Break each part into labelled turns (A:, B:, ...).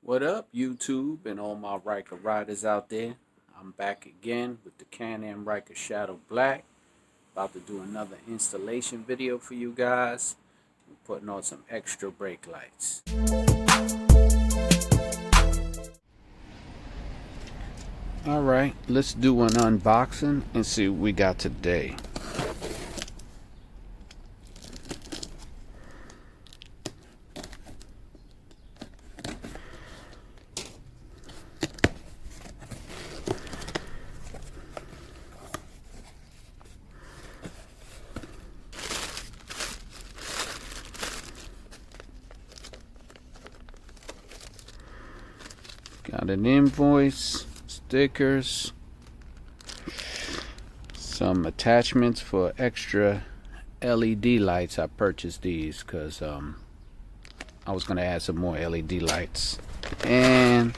A: What up, YouTube and all my Ryker riders out there? I'm back again with the Am Ryker Shadow Black. About to do another installation video for you guys. I'm putting on some extra brake lights. Alright, let's do an unboxing and see what we got today. Got an invoice, stickers, some attachments for extra LED lights. I purchased these because I was going to add some more LED lights. And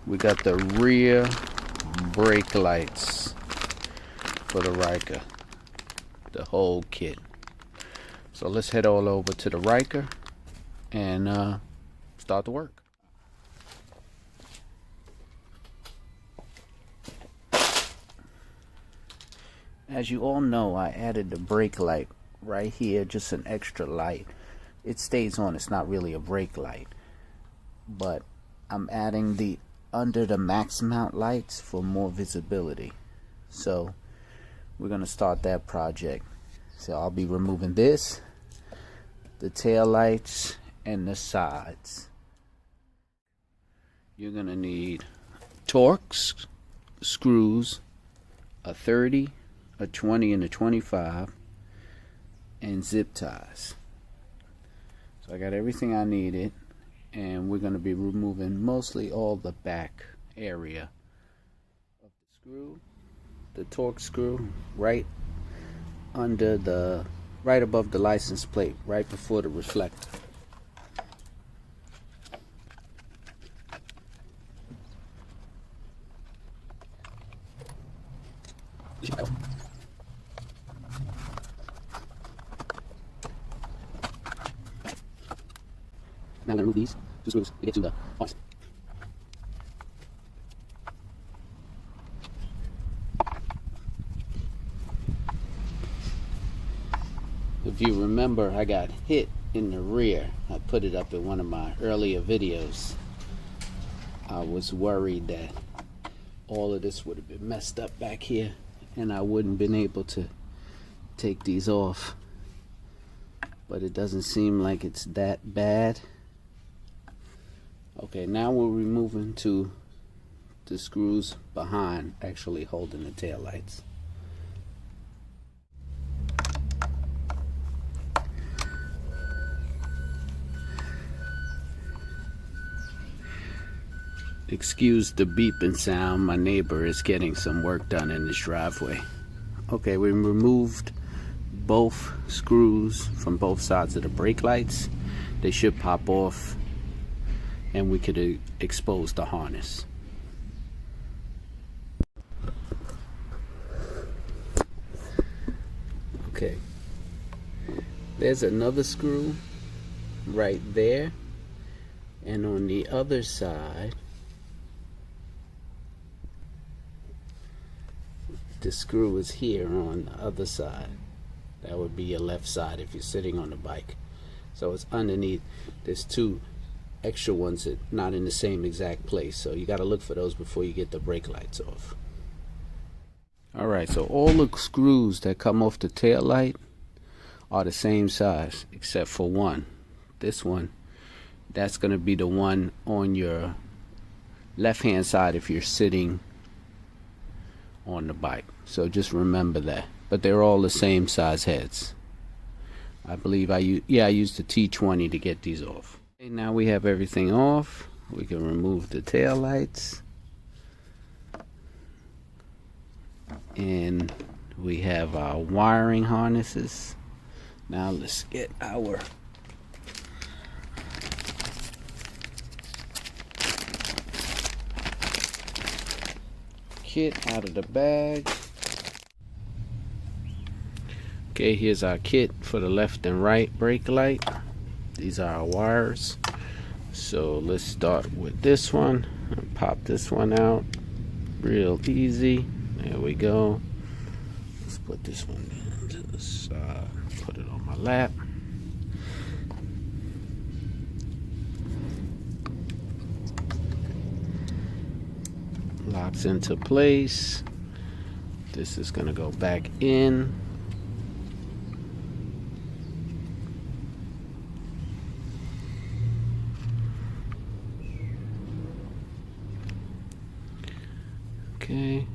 A: we got the rear brake lights for the Ryker, the whole kit. So let's head all over to the Ryker and start the work. As you all know, I added the brake light right here, just an extra light. It stays on, it's not really a brake light. But I'm adding the under the max mount lights for more visibility. So we're going to start that project. So I'll be removing this, the tail lights, and the sides. You're going to need Torx screws, a 30, a 20 and a 25, and zip ties. So I got everything I needed, and we're going to be removing mostly all the back area of the screw, the Torx screw, right above the license plate, right before the reflector. Now I'm going to remove these two screws to get to the harness. If you remember, I got hit in the rear. I put it up in one of my earlier videos. I was worried that all of this would have been messed up back here and I wouldn't been able to take these off. But it doesn't seem like it's that bad. Okay, now we're removing to the screws behind, actually holding the tail lights. Excuse the beeping sound, my neighbor is getting some work done in his driveway. Okay, we removed both screws from both sides of the brake lights. They should pop off and we could expose the harness. Okay, there's another screw right there, and on the other side the screw is here on the other side. That would be your left side if you're sitting on the bike. So it's underneath. There's two extra ones that not in the same exact place, so you got to look for those before you get the brake lights off. Alright, so all the screws that come off the tail light are the same size except for one. This one, that's going to be the one on your left hand side if you're sitting on the bike. So just remember that. But they're all the same size heads. I believe I used the T20 to get these off. Okay, now we have everything off. We can remove the tail lights. And we have our wiring harnesses. Now let's get our kit out of the bag. Okay, here's our kit for the left and right brake light. These are our wires. So let's start with this one. Pop this one out real easy. There we go. Let's put this one into the side. Put it on my lap. Locks into place. This is going to go back in. Okay.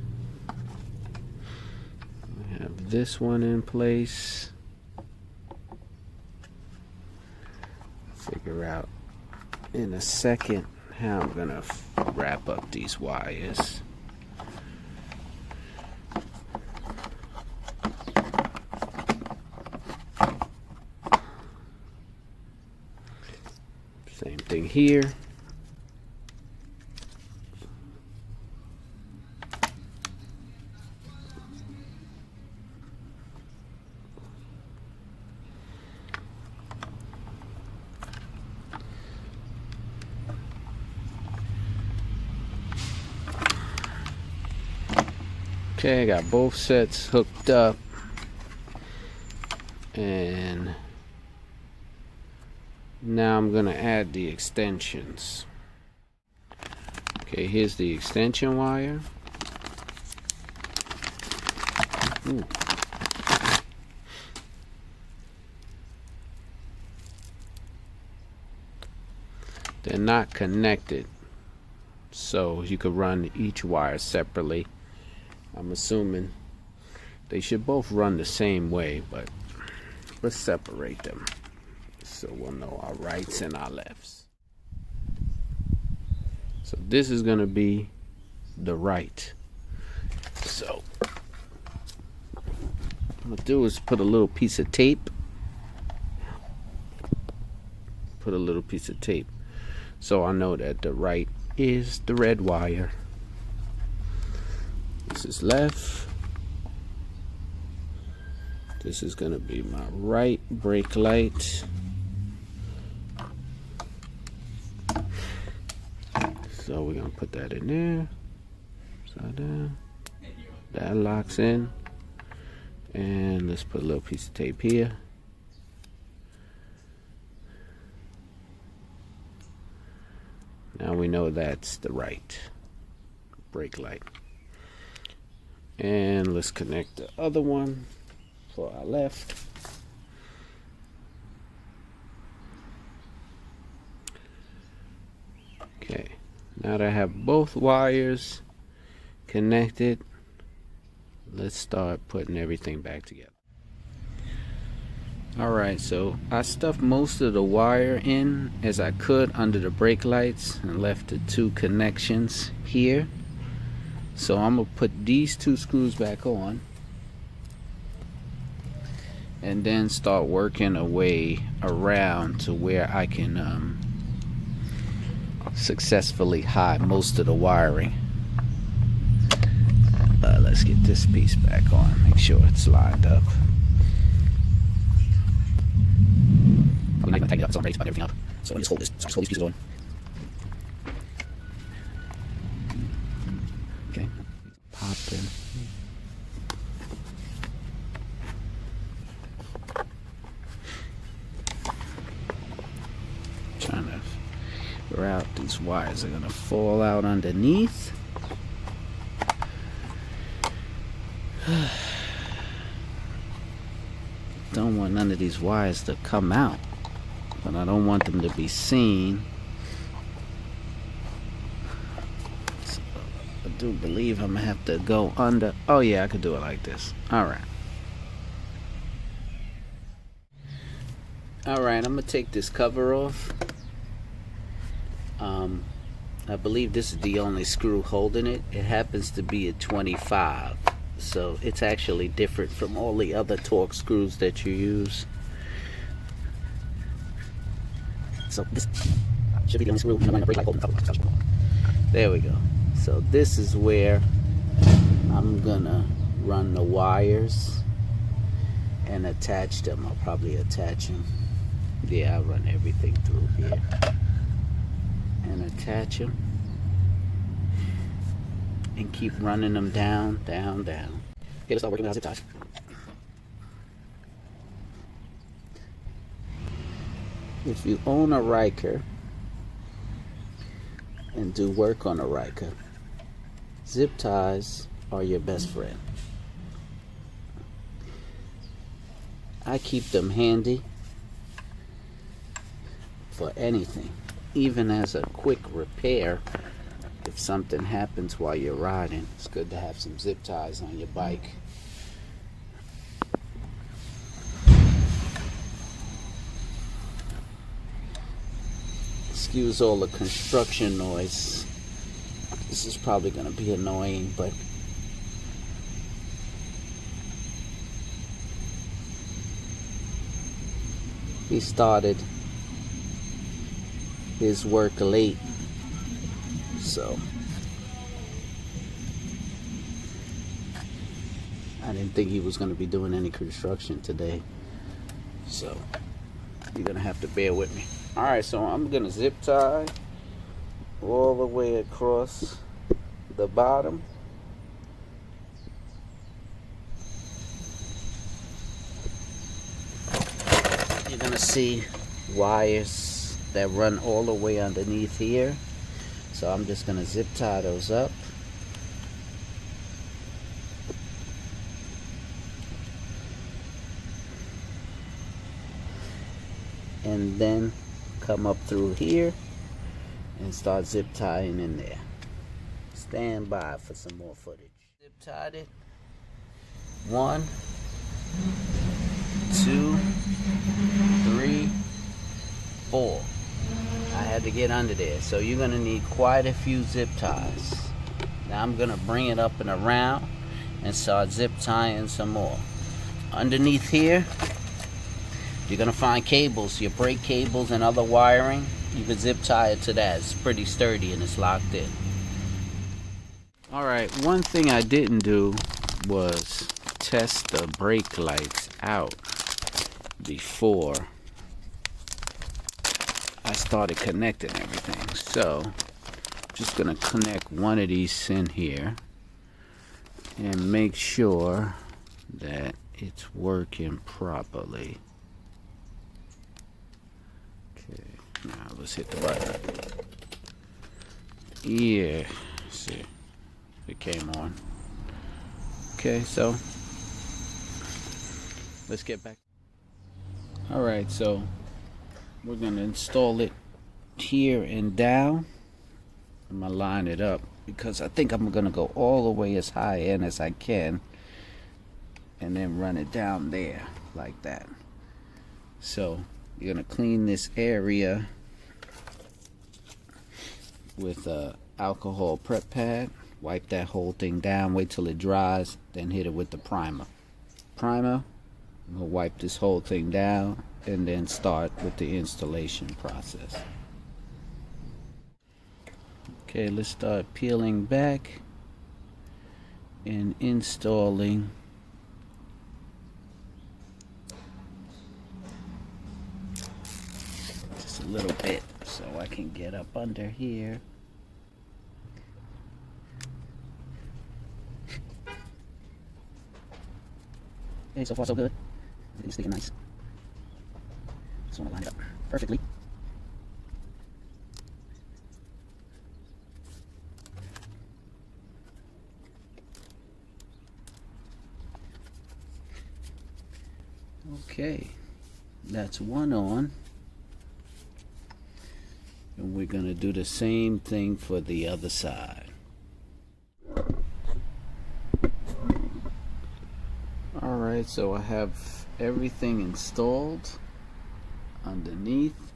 A: We have this one in place. Figure out in a second how I'm gonna wrap up these wires. Same thing here. Okay, I got both sets hooked up, and now I'm gonna add the extensions. Okay, here's the extension wire. Ooh. They're not connected, so you could run each wire separately. I'm assuming they should both run the same way, but let's separate them so we'll know our rights and our lefts. So this is going to be the right. So what I'm going to do is put a little piece of tape. Put a little piece of tape so I know that the right is the red wire. This is left. This is going to be my right brake light. So we're going to put that in there. Upside down. That locks in. And let's put a little piece of tape here. Now we know that's the right brake light. And let's connect the other one for our left. Okay, now that I have both wires connected, let's start putting everything back together. Alright, so I stuffed most of the wire in as I could under the brake lights and left the two connections here. So I'm going to put these two screws back on and then start working a way around to where I can successfully hide most of the wiring. Let's get this piece back on, make sure it's lined up. I'm not going to tighten it up, so I'm ready to put everything up. So let me just hold this, so just hold these pieces on. Okay, pop in. Trying to figure out these wires are going to fall out underneath. Don't want none of these wires to come out, but I don't want them to be seen. So I do believe I'm gonna have to go under. Oh yeah, I could do it like this. Alright, I'm gonna take this cover off. I believe this is the only screw holding it. It happens to be a 25, so it's actually different from all the other Torx screws that you use. So this should be the only screw. There we go. So this is where I'm gonna run the wires and attach them. I'll probably attach them. Yeah, I'll run everything through here. attach them and keep running them down, down, down. Okay, let's start working with our zip ties. If you own a Ryker and do work on a Ryker, zip ties are your best friend. I keep them handy for anything, even as a quick repair. If something happens while you're riding, it's good to have some zip ties on your bike. Excuse all the construction noise. This is probably going to be annoying, but he started his work late, so I didn't think he was going to be doing any construction today, so you're going to have to bear with me. Alright, so I'm going to zip tie all the way across the bottom. You're going to see wires that run all the way underneath here. So I'm just going to zip tie those up. And then come up through here and start zip tying in there. Stand by for some more footage. Zip tied it. 1, 2, 3, 4. I had to get under there, so you're gonna need quite a few zip ties. Now I'm gonna bring it up and around and start zip tying some more. Underneath here, you're gonna find cables, your brake cables and other wiring. You can zip tie it to that. It's pretty sturdy and it's locked in. Alright, one thing I didn't do was test the brake lights out before I started connecting everything. So I'm just gonna connect one of these in here and make sure that it's working properly. Okay, now let's hit the button. Yeah, see, it came on. Okay, so let's get back. Alright, so we're going to install it here and down. I'm going to line it up because I think I'm going to go all the way as high in as I can and then run it down there like that. So you're going to clean this area with a alcohol prep pad. Wipe that whole thing down, wait till it dries, then hit it with the primer. I'm going to wipe this whole thing down and then start with the installation process. Okay, let's start peeling back and installing just a little bit so I can get up under here. Okay, so far so good. It's sticking nice. Just want to line it up perfectly. Okay, that's one on. And we're going to do the same thing for the other side. Alright, so I have everything installed underneath.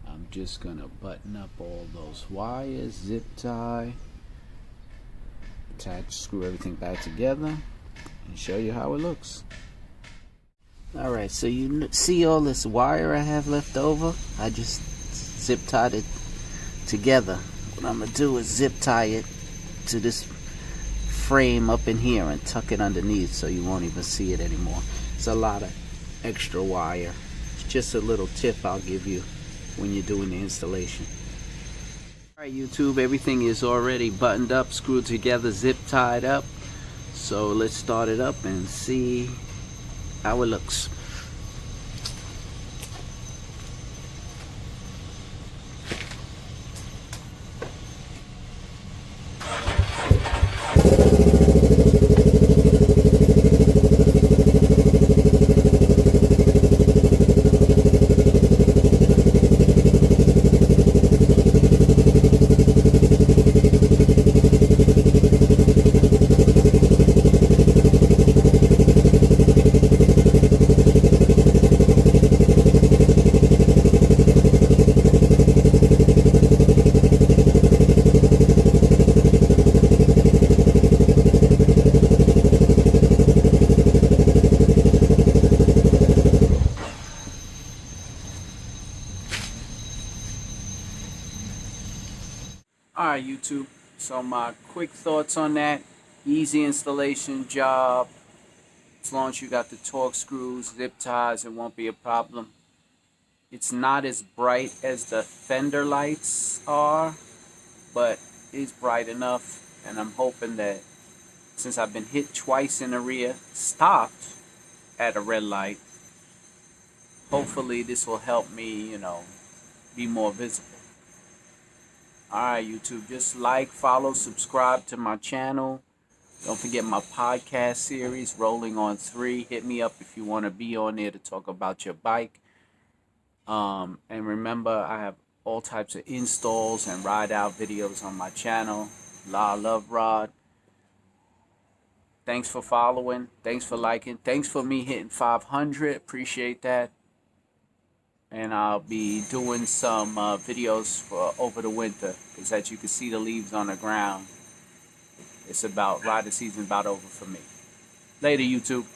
A: I'm just going to button up all those wires, zip tie, attach, screw everything back together, and show you how it looks. Alright, so you see all this wire I have left over? I just zip tied it together. What I'm going to do is zip tie it to this frame up in here and tuck it underneath so you won't even see it anymore. It's a lot of extra wire. It's just a little tip I'll give you when you're doing the installation. Alright YouTube, everything is already buttoned up, screwed together, zip tied up. So let's start it up and see how it looks. Alright YouTube, so my quick thoughts on that. Easy installation job. As long as you got the torque screws, zip ties, it won't be a problem. It's not as bright as the fender lights are, but it's bright enough, and I'm hoping that since I've been hit twice in the rear, stopped at a red light, hopefully this will help me, be more visible. Alright YouTube, just like, follow, subscribe to my channel. Don't forget my podcast series, Rolling on 3. Hit me up if you want to be on there to talk about your bike. And remember, I have all types of installs and ride out videos on my channel. La Love Rod. Thanks for following. Thanks for liking. Thanks for me hitting 500. Appreciate that. And I'll be doing some videos for over the winter, because as you can see the leaves on the ground, it's about riding season about over for me. Later YouTube.